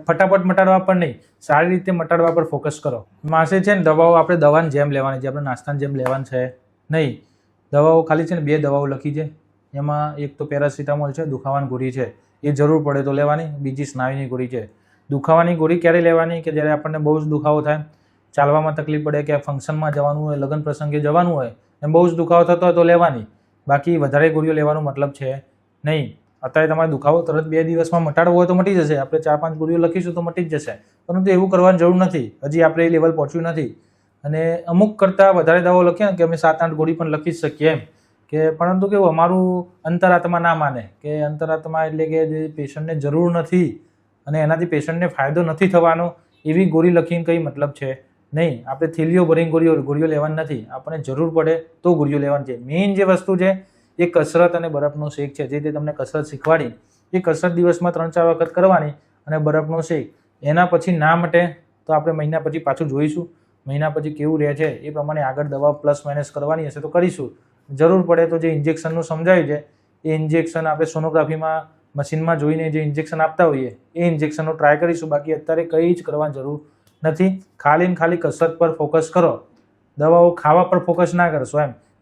ફટાફટ મટાડવા પર નહીં, સારી રીતે મટાડવા પર ફોકસ કરો. માસે છે ને દવાઓ આપણે દવાની જેમ લેવાની છે, આપણે નાસ્તાની જેમ લેવાની છે નહીં. દવાઓ ખાલી છે ને 2 દવાઓ લખી છે. એમાં એક તો પેરાસિટામોલ છે, દુખાવાની ગોળી છે, એ જરૂર પડે તો લેવાની. બીજી સ્નાયુની ગોળી છે. દુખાવાની ગોળી ક્યારે લેવાની? કે જ્યારે આપણને બહુ જ દુખાવો થાય, ચાલવામાં તકલીફ પડે, કે ફંક્શનમાં જવાનું હોય, લગ્ન પ્રસંગે જવાનું હોય અને બહુ જ દુખાવો થતો હોય તો લેવાની. બાકી વધારે ગોળીઓ લેવાનો મતલબ છે નહીં. અત્યારે તમારે દુખાવો તરત 2 દિવસમાં મટાડવો હોય તો મટી જશે. આપણે 4-5 ગોળીઓ લખીશું તો મટી જ જશે, પરંતુ એવું કરવાની જરૂર નથી. હજી આપણે એ લેવલ પહોંચ્યું નથી. અને અમુક કરતાં વધારે દવાઓ લખીએ ને કે અમે 7-8 ગોળી પણ લખી જ શકીએ એમ, કે પરંતુ કેવું અમારું અંતરાત્મા ના માને, કે અંતરાત્મા એટલે કે જે પેશન્ટને જરૂર નથી અને એનાથી પેશન્ટને ફાયદો નથી થવાનો એવી ગોળી લખીને કંઈ મતલબ છે નહીં. આપણે થેલીઓ ભરીને ગોળીઓ લેવાની નથી. આપણને જરૂર પડે તો ગોળીઓ લેવાની છે. મેઇન જે વસ્તુ છે એ કસરત અને બરફનો શેક છે. જે તમને કસરત શીખવાડી એ કસરત દિવસમાં 3-4 વખત કરવાની અને બરફનો શેક. એના પછી ના મટે તો આપણે મહિના પછી પાછું જોઈશું. મહિના પછી કેવું રહે છે એ પ્રમાણે આગળ દવા પ્લસ માઇનસ કરવાની હશે તો કરીશું. જરૂર પડે તો જે ઇન્જેક્શનનું સમજાવ્યું છે એ ઇન્જેક્શન આપણે સોનોગ્રાફીમાં મશીનમાં જોઈને જે ઇન્જેક્શન આપતા હોઈએ એ ઇન્જેક્શનનો ટ્રાય કરીશું. બાકી અત્યારે કંઈ જ કરવાની જરૂર નથી. ખાલી ને ખાલી કસરત પર ફોકસ કરો. દવાઓ ખાવા પર ફોકસ ના કરશો એમ.